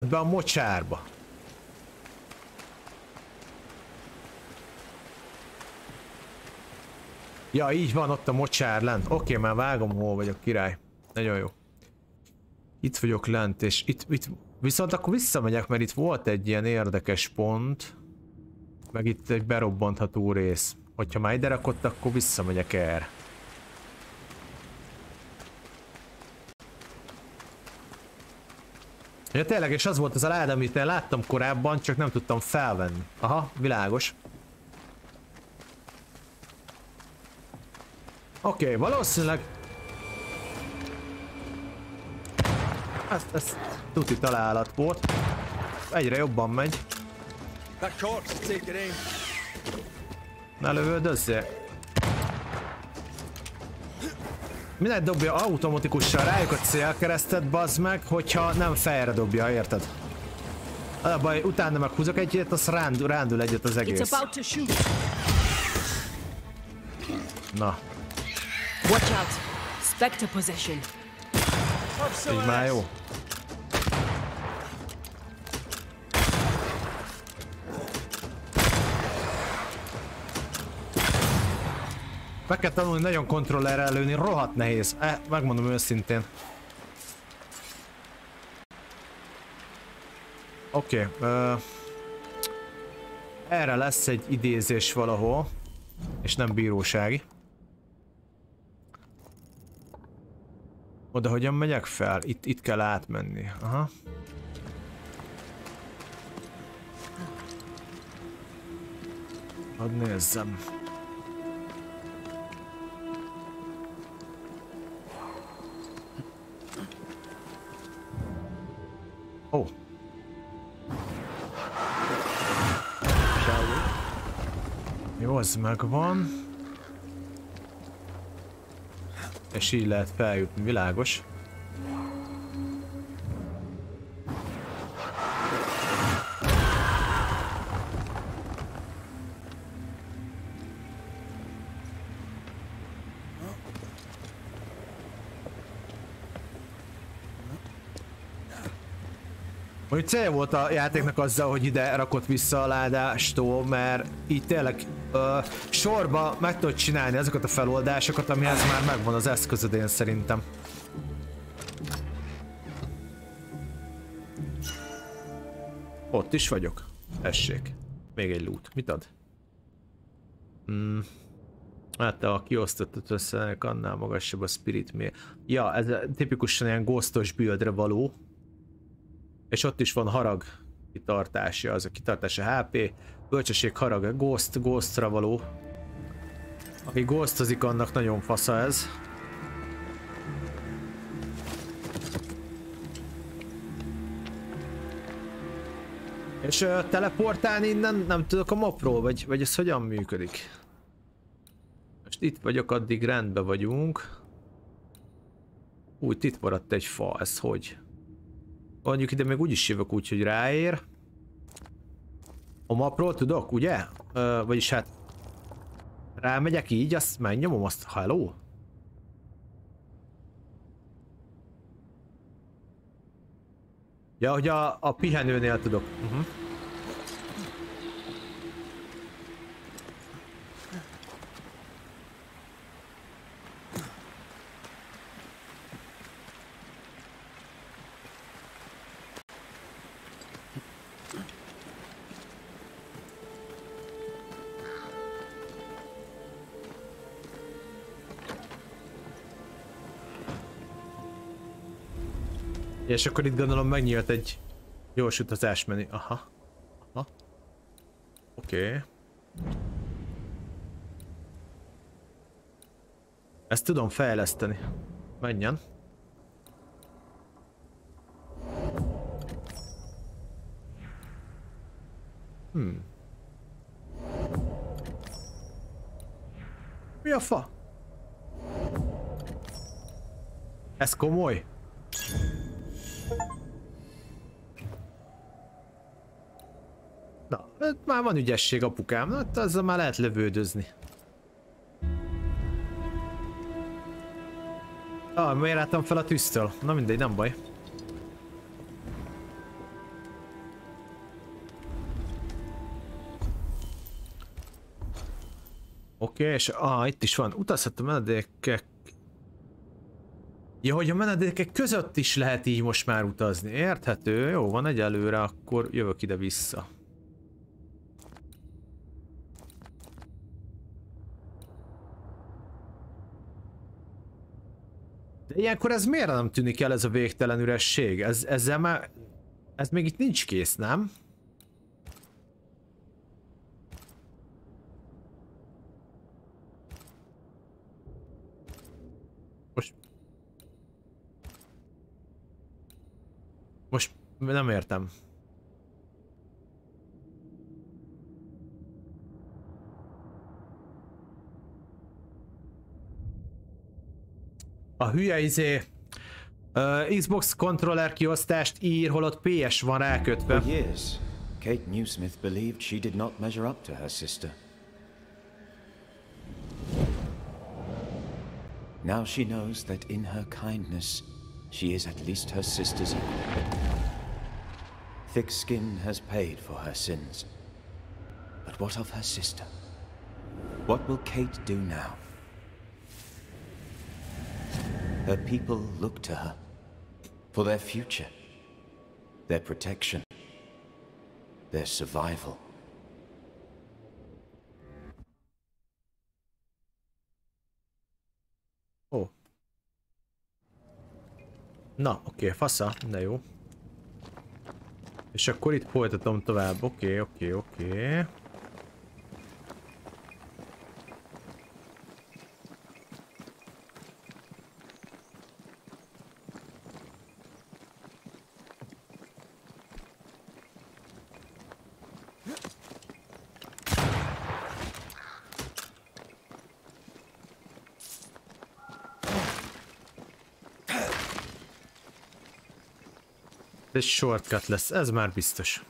Be a mocsárba. Ja, így van, ott a mocsár lent. Oké, már vágom, hol vagyok, király. Nagyon jó. Itt vagyok lent, és itt viszont akkor visszamegyek, mert itt volt egy ilyen érdekes pont. Meg itt egy berobbantható rész. Hogyha már ide rakott, akkor visszamegyek erre. Ja tényleg, és az volt az a láda, amit én láttam korábban, csak nem tudtam felvenni. Aha, világos. Oké, valószínűleg... Ez tuti találat volt. Egyre jobban megy. Ne lövöldözzél. Minek dobja automatikusan rájuk a célkeresztet, bazd meg, hogyha nem fejre dobja, érted? Az a baj, utána meghúzok egyet, az rándul egyet az egész. Na. Watch out. Spectre possession. Így már jó. Meg kell tanulni nagyon kontrollerrel lőni, rohadt nehéz. Megmondom őszintén. Oké. Erre lesz egy idézés valahol. És nem bírósági. Oda hogyan megyek fel? Itt kell átmenni. Aha. Hadd nézzem. Ó. Jó, az megvan. És így lehet feljutni, világos. Mondjuk cél volt a játéknak azzal, hogy ide rakott vissza a ládástól, mert így tényleg sorba meg tudod csinálni azokat a feloldásokat, amihez már megvan az eszközöd, én szerintem. Ott is vagyok. Tessék. Még egy loot. Mit ad? Hát te a kiosztottat össze, annál magasabb a spirit mér. Ja, ez tipikusan ilyen ghostos buildre való. És ott is van harag kitartása, az a kitartása HP, bölcsesség, harag, ghostra való. Aki ghostozik, annak nagyon fasza ez. És teleportálni innen nem tudok a mapról, vagy ez hogyan működik? Most itt vagyok, addig rendben vagyunk. Úgy, itt maradt egy fa, ez hogy? Mondjuk ide még úgyis jövök úgy, hogy ráér. A mapról tudok, ugye? Vagyis hát... Rámegyek így, azt megnyomom, azt... Hello? Ja, hogy a pihenőnél tudok. És akkor itt gondolom megnyílt egy gyors utazás menü. Aha. Aha. Oké. Ezt tudom fejleszteni. Menjen. Mi a fa? Ez komoly? Na, már van ügyesség apukám, hát azzal már lehet lövődözni. Miért álltam fel a tűztől? Na mindegy, nem baj. Oké, és itt is van. Utazhat a menedékek. Ja, hogy a menedékek között is lehet így most már utazni. Érthető? Jó, van egyelőre, akkor jövök ide vissza. De ilyenkor ez miért nem tűnik el, ez a végtelen üresség? Ezzel már... Ez még itt nincs kész, nem? Most nem értem. A hülye Xbox controller kiosztást ír, holott PS van rákötve. For years, Kate Newsmith believed she did not measure up to her sister. Now she knows that in her kindness, she is at least her sister's equal. Thick skin has paid for her sins. But what of her sister? What will Kate do now? Her people look to her for their future, their protection, their survival. Oh. Na, oké, fasza, de jó. És akkor itt folytatom tovább, oké. Ez shortcut lesz, ez már biztos.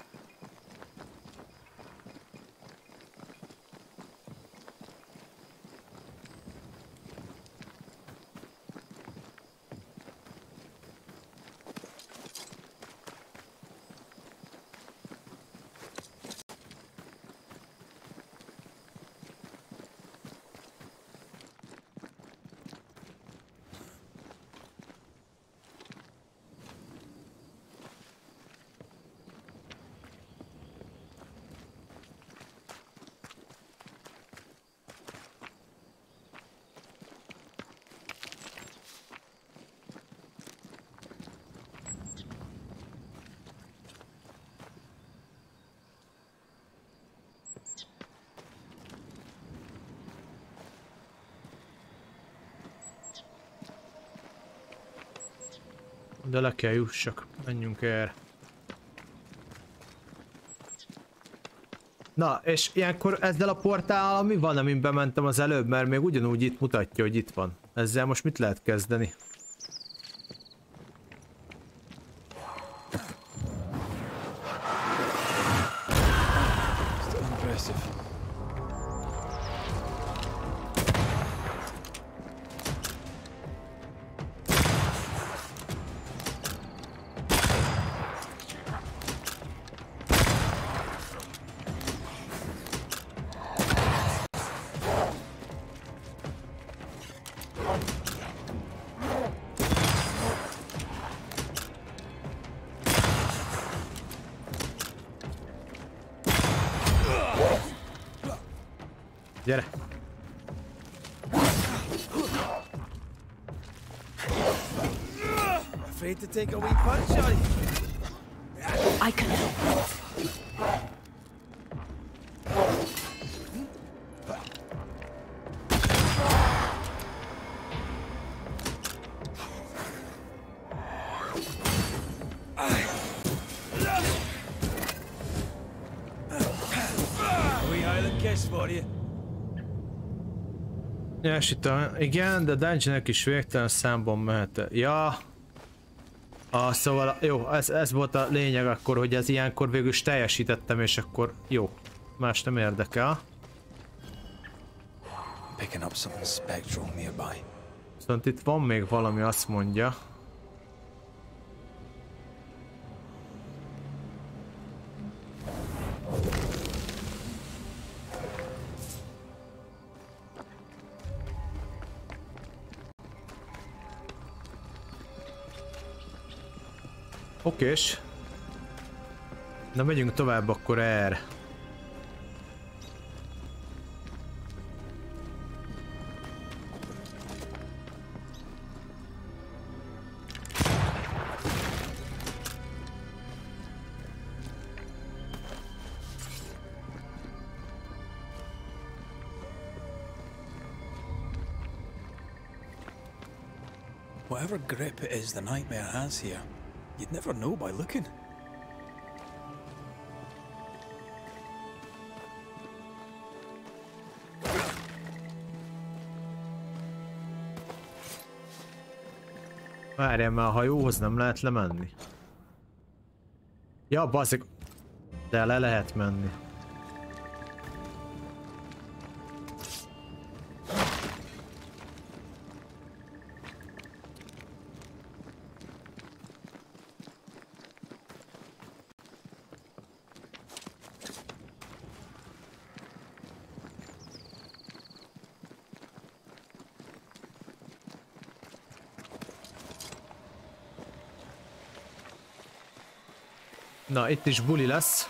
De le kell jussak, menjünk erre. Na, és ilyenkor ezzel a portállal mi van, amin bementem az előbb, mert még ugyanúgy itt mutatja, hogy itt van. Ezzel most mit lehet kezdeni? Gyere! Afraid to take a wee punch, are you? I can help. És itt igen, de dungeonek is végtelen számban mehet. Ja. Szóval jó, ez volt a lényeg akkor, hogy ez ilyenkor végül is teljesítettem, és akkor jó. Más nem érdekel. Viszont itt van még valami, azt mondja. Okés. Na megyünk tovább akkor erre. Whatever grip it is the nightmare has here, you'd never know by looking. Várjál, már a hajóhoz nem lehet lemenni. Ja, baszik. De le lehet menni. Na, itt is buli lesz.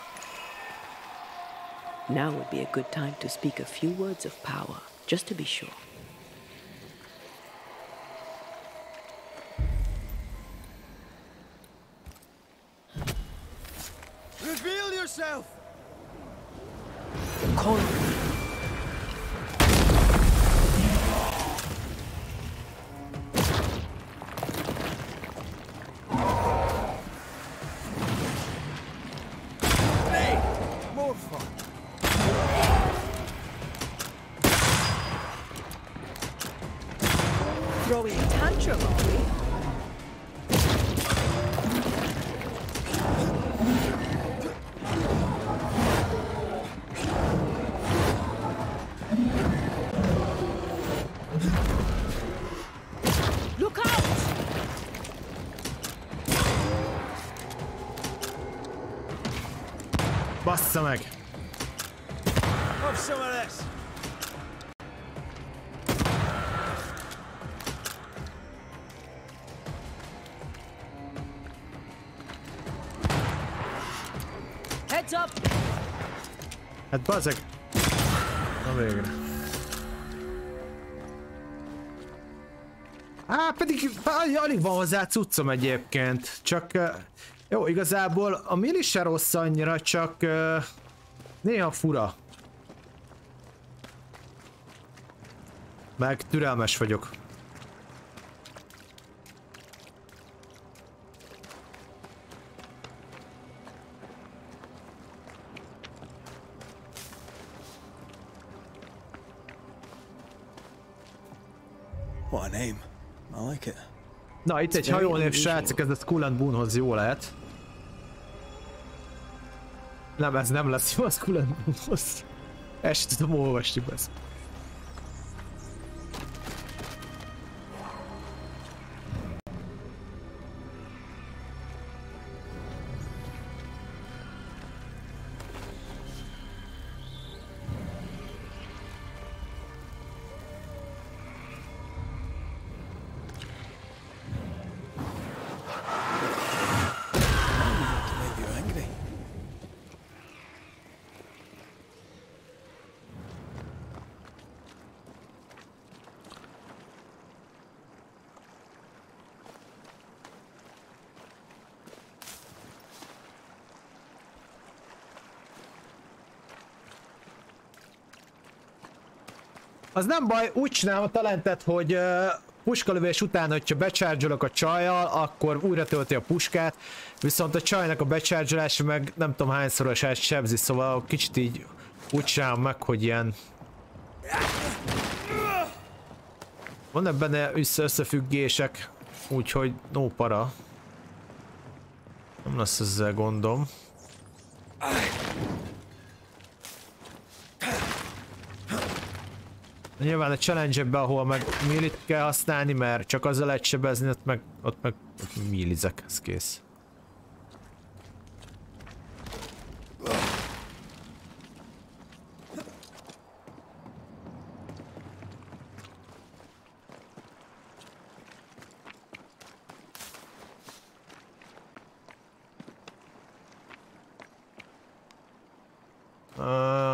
Now would be a good time to speak a few words of power, just to be sure. Reveal yourself! Call. Throwing a tantrum, are we? Look out! Bassza meg! Have some of this! Heads up! Hát bazzeg! Na végre. Á, pedig alig van hozzá cuccom egyébként. Csak... jó, igazából a milli se rossz annyira, csak... néha fura. Meg türelmes vagyok. What a name. I like it. Na, itt egy hajónév, srácok, ez a Skull and Bonehoz jó lehet. Nem, ez nem lesz jó a Skull and Bonehoz. Ezt sem tudom olvasni, ezt. Az nem baj, úgy csinálom a talentet, hogy puskalövés után, hogyha becharge-olok a csajjal, akkor újra tölti a puskát, viszont a csajnak a becharge-olása meg nem tudom hányszorosát sebzi, szóval kicsit így úgy csinálom meg, hogy ilyen... Vannak benne összefüggések, úgyhogy no para. Nem lesz ezzel gondom. Nyilván a challenge-ben, ahol meg millit kell használni, mert csak azzal lehet sebezni, ott meg millizek, ez kész.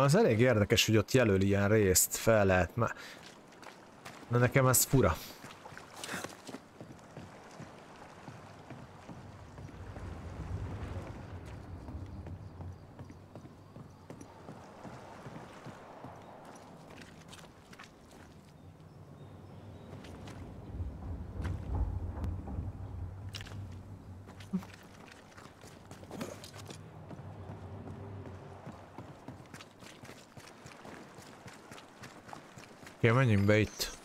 Az elég érdekes, hogy ott jelöl ilyen részt, fel lehet már. De nekem ez fura. Oké, menjünk be itt.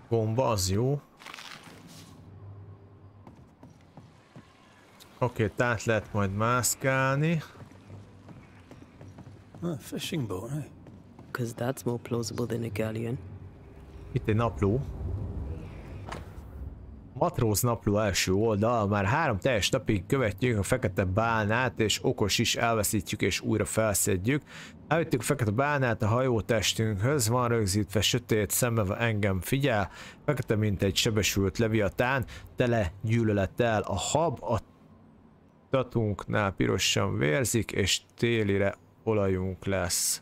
Gomba, az jó. Oké, tehát lehet majd mászkálni. Fishing boat, eh? 'Cause that's more plausible than a galleon. Itt egy napló. Matróz napló első oldal, már 3 teljes napig követjük a fekete bálnát, és okos is elveszítjük és újra felszedjük. Elvittük a fekete bálnát a hajótestünkhöz, van rögzítve sötét szembe engem figyel, fekete mint egy sebesült leviatán, tele gyűlölettel a hab, a tatunknál pirosan vérzik, és télire olajunk lesz.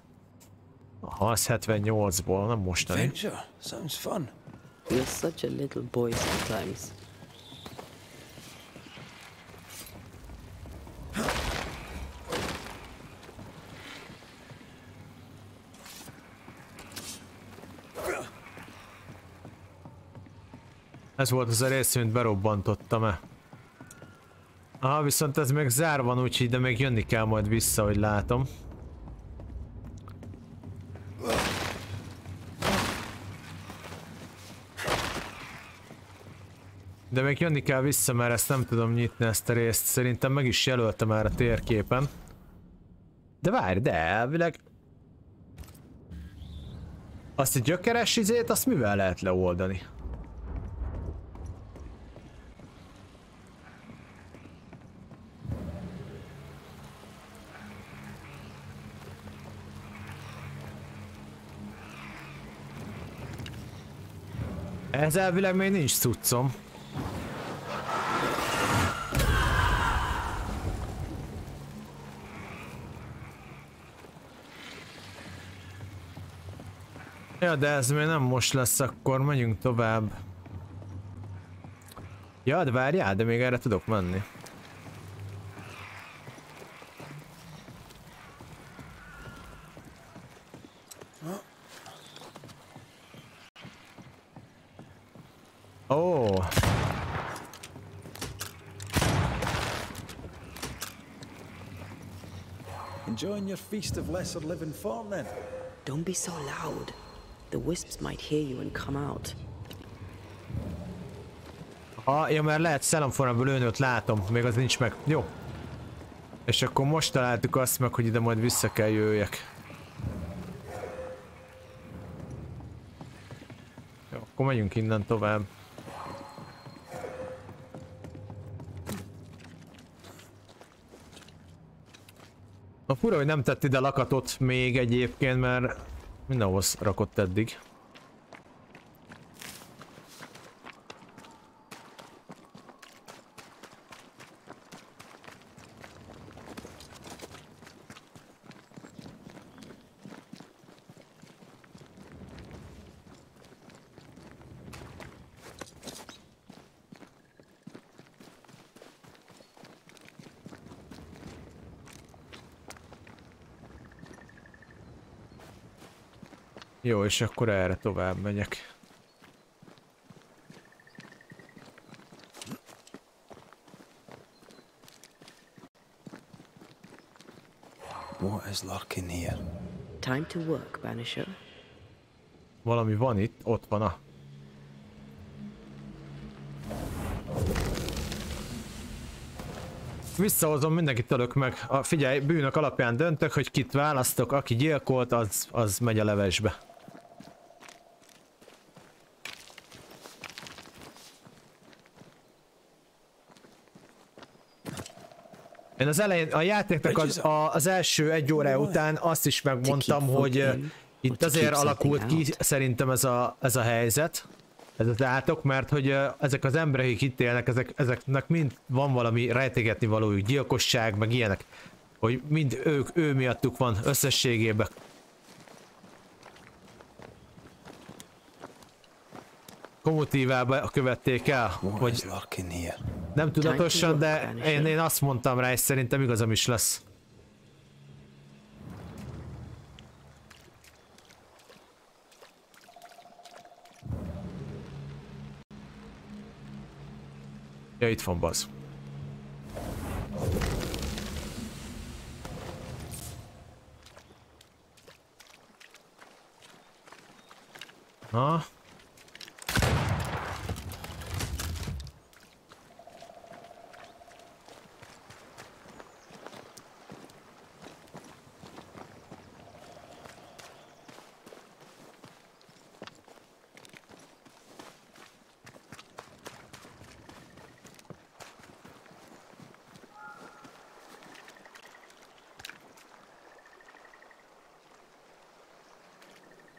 Aha, az 78-ból, nem mostani. Adventure. Sounds fun. You're such a little boy sometimes. Ez volt az a rész, mint berobbantottam-e. Aha, viszont ez még zárva van, úgyhogy de még jönni kell majd vissza, hogy látom. De még jönni kell vissza, mert ezt nem tudom nyitni, ezt a részt. Szerintem meg is jelöltem már a térképen. De várj, de elvileg... Azt a gyökeres izét, azt mivel lehet leoldani? Ez elvileg még nincs cuccom. Ja, de ez még nem most lesz, akkor menjünk tovább. Ja, de várjál, de még erre tudok menni. Ó. Enjoying your feast of lesser living form then? Don't be so loud. The wisps might hear you and come out. Ja, mert lehet szellemformából lőni, ott látom, még az nincs meg. Jó. És akkor most találtuk azt meg, hogy ide majd vissza kell jöjjek. Jó, akkor megyünk innen tovább. A fura, hogy nem tett ide lakatot még egyébként, mert mindenhol rakott eddig. Jó, és akkor erre tovább megyek. What is lurking here? Time to work, Banisher. Valami van itt, ott van a... Visszahozom, mindenkit ölök meg. Figyelj, bűnök alapján döntök, hogy kit választok, aki gyilkolt, az megy a levesbe. Én az elején, a játéknak az első 1 óra után azt is megmondtam, hogy itt azért alakult ki szerintem ez a helyzet. ez az átok, mert hogy ezek az emberek, akik itt élnek, ezeknek mind van valami rejtegetni valójuk, gyilkosság, meg ilyenek. Hogy mind ő miattuk van összességében. Komotívába követték el, vagy nem tudatosan, de én azt mondtam rá, és szerintem igazam is lesz. Ja, itt van bazd. Na.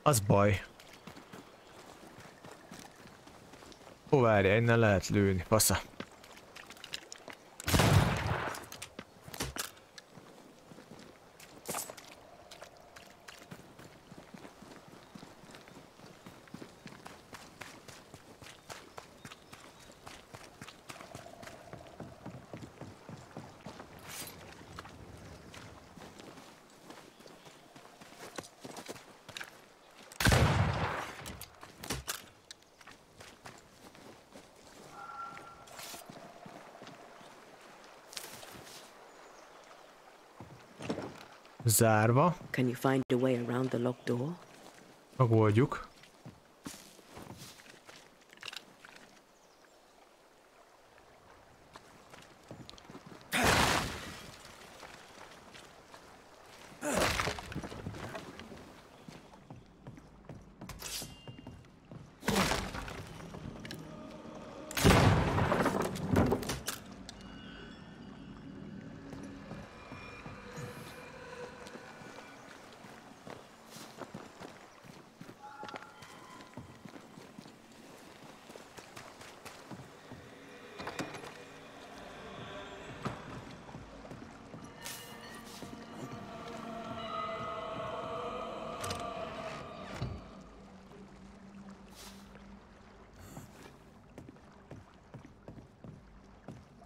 Az baj. Ó, várjál, innen lehet lőni, passza. Zárva. Can you find a way around the locked door? Megoldjuk.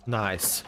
Nice.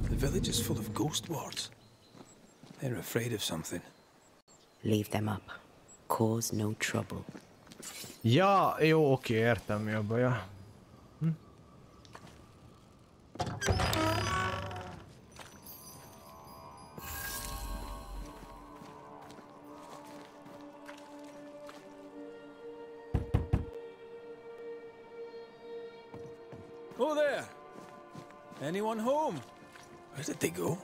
The village is full of ghost wards. They're afraid of something. Leave them up. Cause no trouble. Ja, jó, oké, értem mi a baja. Oh there! Anyone home? Where did they go?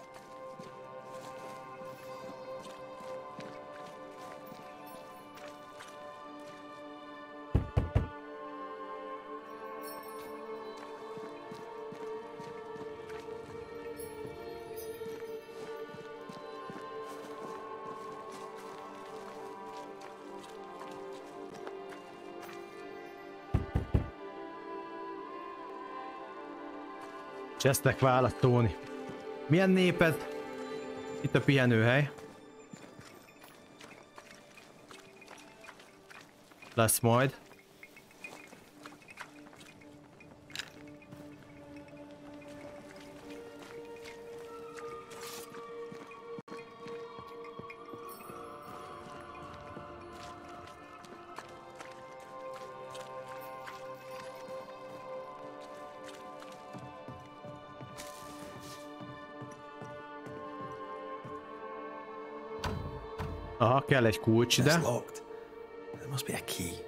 És eztek válaszolni. Milyen néped? Itt a pihenőhely. Lesz majd. Aha, kell egy kulcs ide. There must be a key.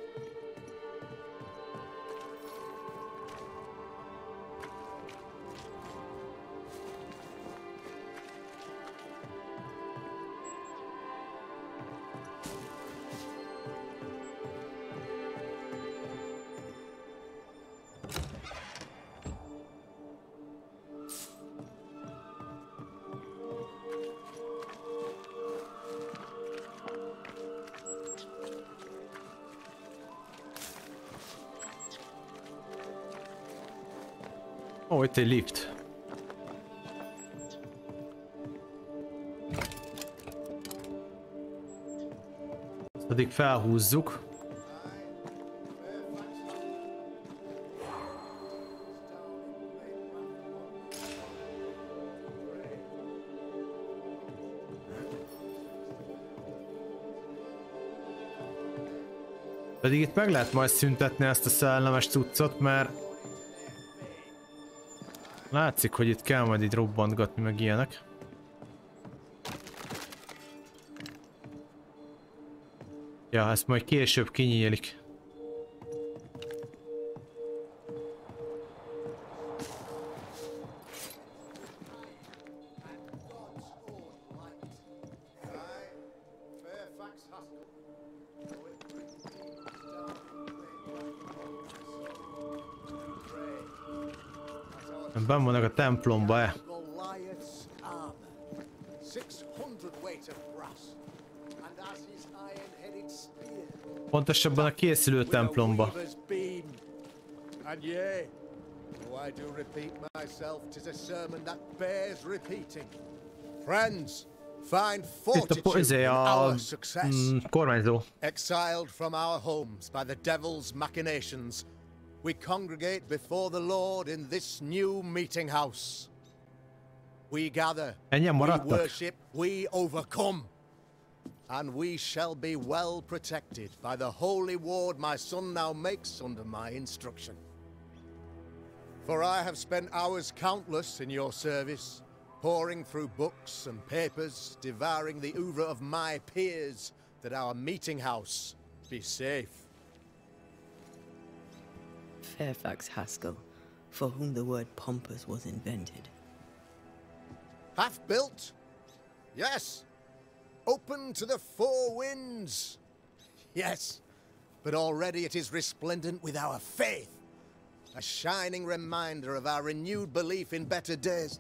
Ó, itt egy lift. Addig felhúzzuk. Pedig itt meg lehet majd szüntetni ezt a szellemes cuccot, mert látszik, hogy itt kell majd így robbantgatni, meg ilyenek. Ja, ezt majd később kinyílik. Ben vannak a templomba-e? Pontosabban a készülő templomba. Itt a kormányzó. Exiled from our homes by the devil's machinations, we congregate before the Lord in this new meeting house. We gather, we worship, we overcome. And we shall be well protected by the holy ward my son now makes under my instruction. For I have spent hours countless in your service, poring through books and papers, devouring the oeuvre of my peers, that our meeting house be safe. Fairfax Haskell, for whom the word pompous was invented. Half built? Yes. Open to the four winds. Yes. But already it is resplendent with our faith. A shining reminder of our renewed belief in better days.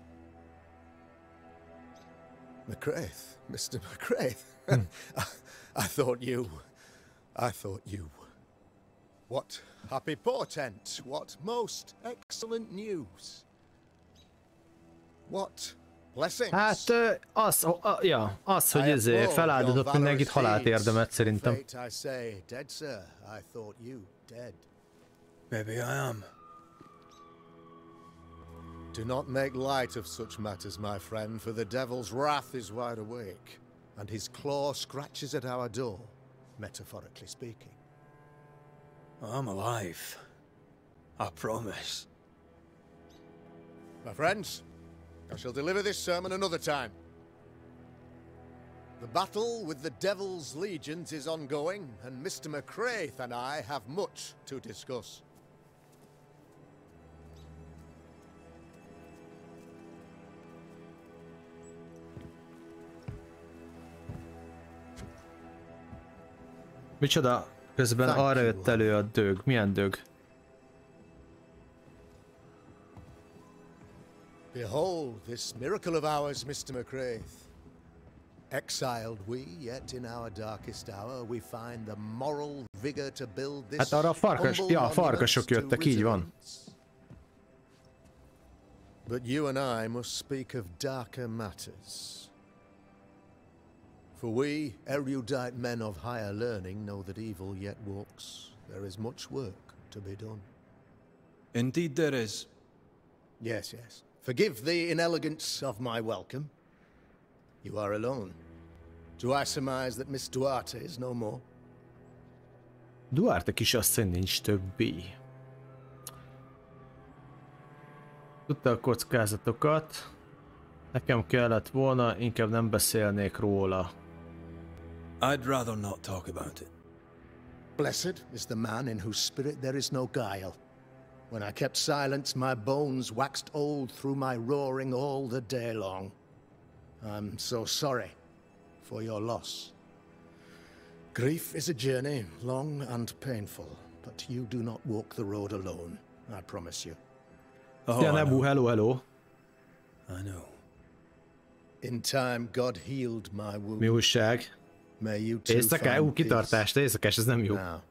McCraith, Mr. McCraith. I thought you. What happy portent, what most excellent news. What blessings. Hát az, hogy ezért feláldozott mindenkit, halált érdemet szerintem. I say, dead sir, I thought you dead. Maybe I am. Do not make light of such matters, my friend, for the devil's wrath is wide awake, and his claw scratches at our door, metaphorically speaking. I'm alive. I promise. My friends, I shall deliver this sermon another time. The battle with the devil's legions is ongoing, and Mr. McCraith and I have much to discuss. Micsoda? Közben arra jött elő a dög. Milyen dög? Behold this miracle of ours, Mr. McCraith. Exiled we, yet in our darkest hour we find the moral vigor to build this. Hát arra a farkas, ja, a farkasok jöttek, így van. But you and I must speak of darker matters. For we, erudite men of higher learning, know that evil yet walks. There is much work to be done. Indeed there is. Yes, yes. Forgive the inelegance of my welcome. You are alone. Do I surmise that Miss Duarte is no more? Duarte kisasszony nincs többé. Tudta a kockázatokat. Nekem kellett volna, inkább nem beszélnék róla. I'd rather not talk about it. Blessed is the man in whose spirit there is no guile. When I kept silence, my bones waxed old through my roaring all the day long. I'm so sorry for your loss. Grief is a journey, long and painful, but you do not walk the road alone, I promise you. Oh, Yeah, Nebu, hello, hello. I know. In time, God healed my wound. Mi újság? May you too Éjszaka, find kitartás, de éjszakás, ez nem jó. Now,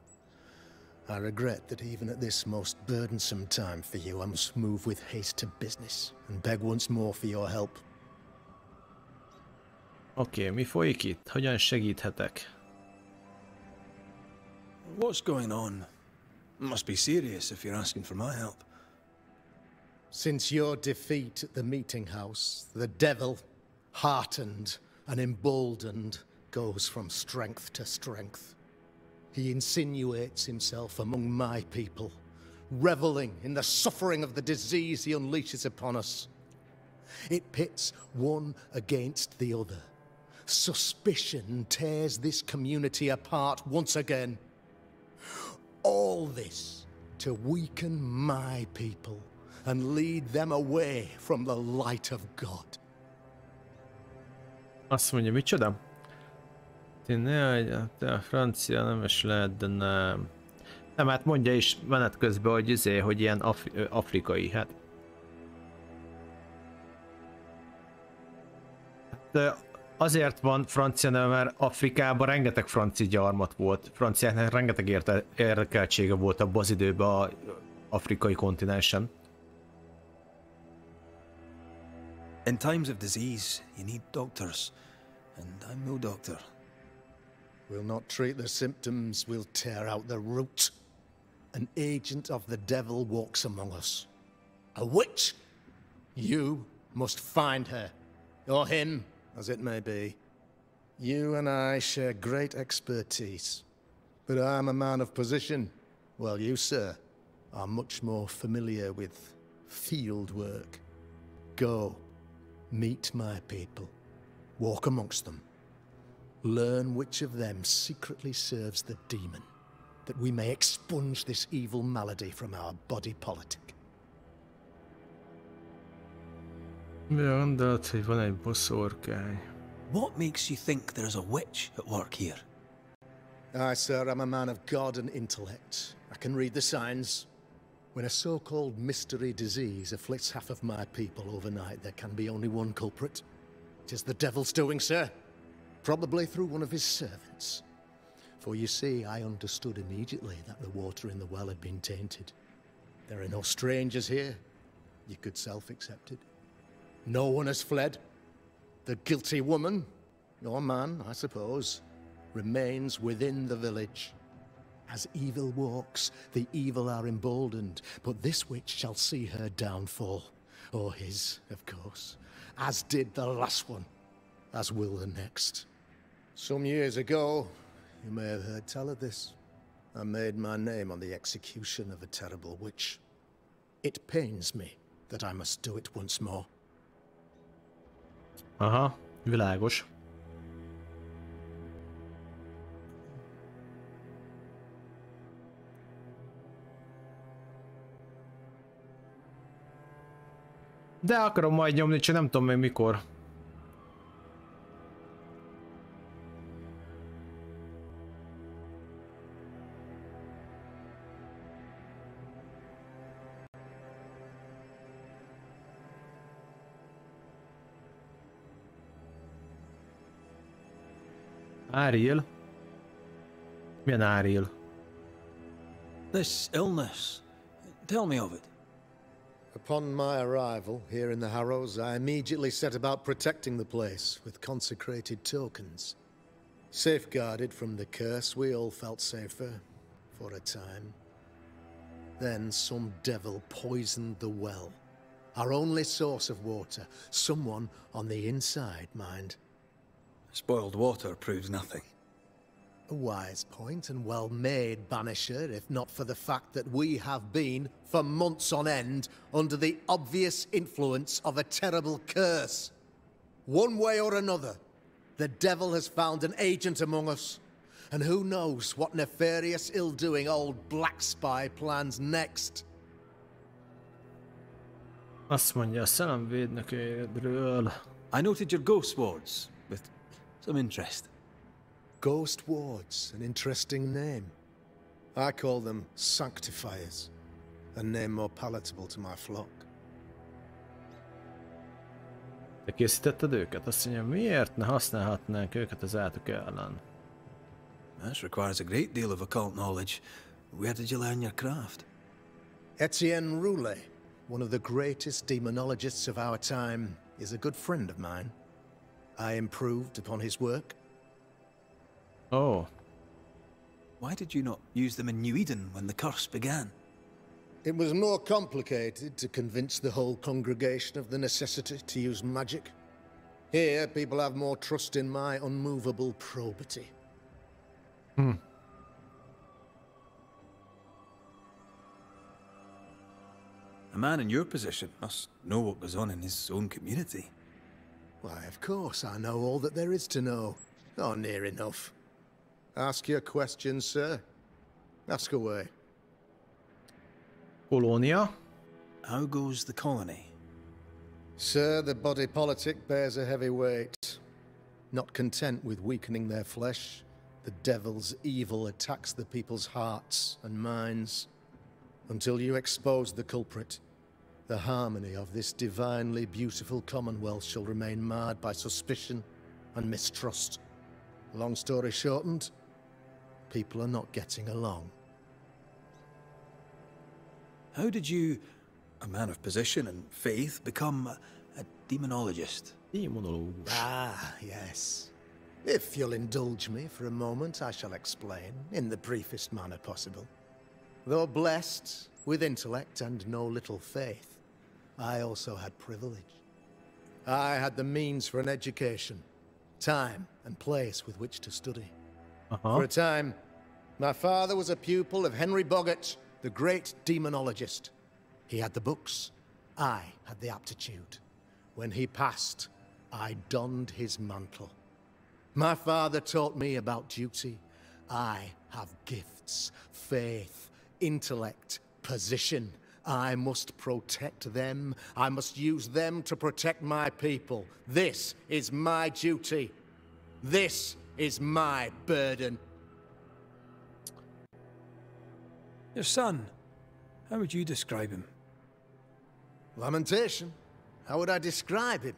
I regret that even at this most burdensome time for you, I must move with haste to business and beg once more for your help. Oké, mi folyik itt? Hogyan segíthetek? What's going on? Must be serious if you're asking for my help. Since your defeat at the meeting house, the devil, heartened and emboldened, goes from strength to strength. He insinuates himself among my people, reveling in the suffering of the disease he unleashes upon us. It pits one against the other. Suspicion tears this community apart once again. All this to weaken my people and lead them away from the light of God. Azt mondja, micsoda? Te a francia nem is lehet, de nem. Nem, hát mondja is menet közben, hogy hogy ilyen afrikai, hát. Azért van francia neve, mert Afrikában rengeteg francia gyarmat volt. Franciáknak rengeteg érdekeltsége volt abban az időben az afrikai kontinensen. In times of disease, you need doctors, and I'm no doctor. We'll not treat the symptoms, we'll tear out the root. An agent of the devil walks among us. A witch! You must find her, or him, as it may be. You and I share great expertise, but I'm a man of position, while you, sir, are much more familiar with field work. Go, meet my people, walk amongst them. Learn which of them secretly serves the demon, that we may expunge this evil malady from our body politic. What makes you think there's a witch at work here? I, sir, am a man of God and intellect. I can read the signs. When a so-called mystery disease afflicts half of my people overnight, there can be only one culprit. It is the devil's doing, sir. Probably through one of his servants. For you see, I understood immediately that the water in the well had been tainted. There are no strangers here. You could self-accept it. No one has fled. The guilty woman, or man, I suppose, remains within the village. As evil walks, the evil are emboldened, but this witch shall see her downfall. Or his, of course. As did the last one. As will the next. Some years ago, you may have heard tell of this. I made my name on the execution of a terrible witch. It pains me that I must do it once more. Aha, világos. De akarom majd nyomni, csak nem tudom még mikor. Ariel? Milyen Ariel? This illness. Tell me of it. A Upon my arrival here in the Harrows, I immediately set about protecting the place with consecrated tokens. Safeguarded from the curse, we all felt safer, for a time. Then some devil poisoned the well, our only source of water. Someone on the inside, mind. Spoiled water proves nothing. A wise point and well made, Banisher, if not for the fact that we have been, for months on end, under the obvious influence of a terrible curse. One way or another, the devil has found an agent among us. And who knows what nefarious ill-doing old Black Spy plans next. Azt mondja, a szelemvédnökédről. I noted your ghost wards with some interest. Ghost wards, an interesting name. I call them sanctifiers, a name more palatable to my flock. Te készítetted őket? Azt mondja, miért ne használhatnánk őket az átok ellen? This requires a great deal of occult knowledge. Where did you learn your craft? Etienne Roulet, one of the greatest demonologists of our time, is a good friend of mine. I improved upon his work. Oh. Why did you not use them in New Eden when the curse began? It was more complicated to convince the whole congregation of the necessity to use magic. Here, people have more trust in my unmovable probity. A man in your position must know what goes on in his own community. Why, of course, I know all that there is to know. Oh, near enough. Ask your questions, sir. Ask away. Colónia. How goes the colony? Sir, the body politic bears a heavy weight. Not content with weakening their flesh, the devil's evil attacks the people's hearts and minds. Until you expose the culprit, the harmony of this divinely beautiful commonwealth shall remain marred by suspicion and mistrust. Long story shortened, people are not getting along. How did you, a man of position and faith, become a demonologist? Demonologus. Ah, yes. If you'll indulge me for a moment, I shall explain in the briefest manner possible. Though blessed with intellect and no little faith, I also had privilege. I had the means for an education, time and place with which to study. For a time, my father was a pupil of Henry Boggart, the great demonologist. He had the books, I had the aptitude. When he passed, I donned his mantle. My father taught me about duty. I have gifts, faith, intellect, position. I must protect them. I must use them to protect my people. This is my duty. This is my burden. Your son, how would you describe him? Lamentation. How would I describe him?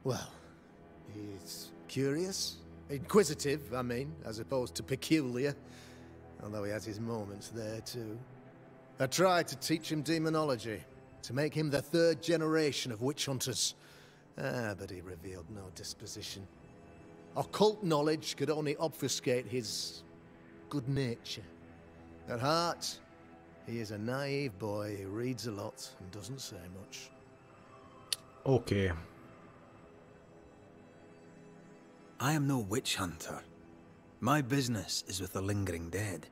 Well, he's curious, inquisitive, I mean, as opposed to peculiar. Although he has his moments there, too. I tried to teach him demonology, to make him the third generation of witch hunters. But he revealed no disposition. Occult knowledge could only obfuscate his good nature. At heart, he is a naive boy who reads a lot and doesn't say much. Okay. I am no witch hunter. My business is with the lingering dead.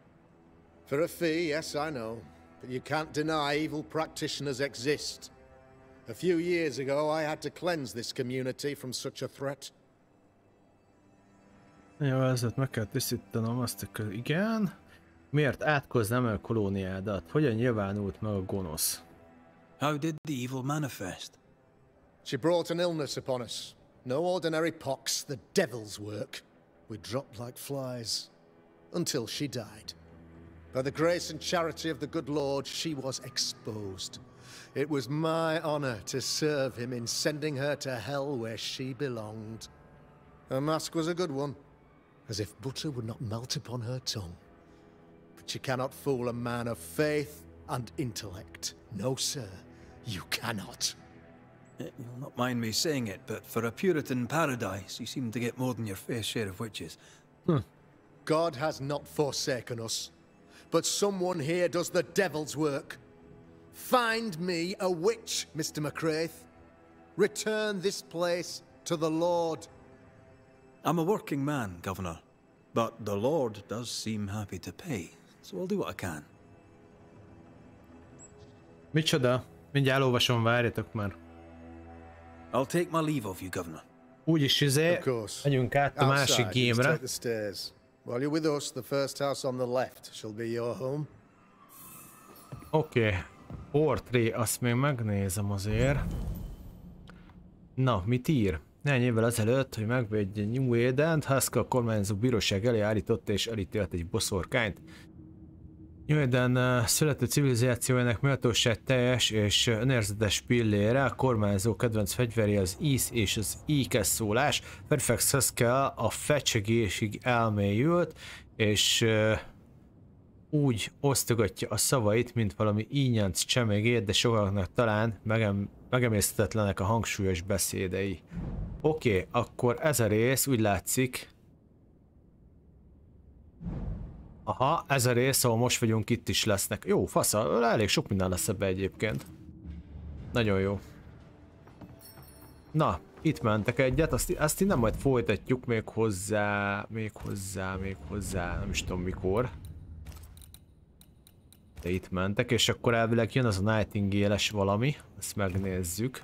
For a fee, yes, I know. But you can't deny evil practitioners exist. A few years ago, I had to cleanse this community from such a threat. Jó, ezért meg kell tisztítanom azt, hogy igen. Miért átkoznám el a kolóniádat? Hogyan nyilvánult meg a gonosz? How did the evil manifest? She brought an illness upon us. No ordinary pox, the devil's work. We dropped like flies. Until she died. By the grace and charity of the good Lord, she was exposed. It was my honor to serve him in sending her to hell where she belonged. Her mask was a good one, as if butter would not melt upon her tongue. But you cannot fool a man of faith and intellect, No, sir, you cannot. You'll not mind me saying it, but for a Puritan paradise, you seem to get more than your fair share of witches. God has not forsaken us, but someone here does the devil's work. Find me a witch, Mr. McCraith. Return this place to the Lord. I'm a working man, Governor, but the Lord does seem happy to pay, so I'll do what I can. Micsoda? Mindjárt elolvasom, várjatok már. I'll take my leave of you, Governor. Úgyis megyünk át a másik game-re. While you're with us, the first house on the left shall be your home. Oké. Portré, azt még megnézem azért. Na, mit ír? Néhány évvel ezelőtt, hogy megvédje New Eden-t, Haskell kormányzó bíróság elé állította és elítélt egy boszorkányt. New Eden születő civilizációjának méltóság teljes és önérzetes pillére, a kormányzó kedvenc fegyverje az íz és az íkes szólás. Fairfax Haskell a fecsegésig elmélyült, és úgy osztogatja a szavait, mint valami ínyenc csemegét, de sokaknak talán megemészhetetlenek a hangsúlyos beszédei. Oké, akkor ez a rész úgy látszik. Aha, ez a rész, ahol most vagyunk, itt is lesznek. Jó, fasza, elég sok minden lesz ebbe egyébként. Nagyon jó. Na, itt mentek egyet, azt innen majd folytatjuk még hozzá, nem is tudom mikor. De itt mentek, és akkor elvileg jön az a Nightingale-es valami, ezt megnézzük.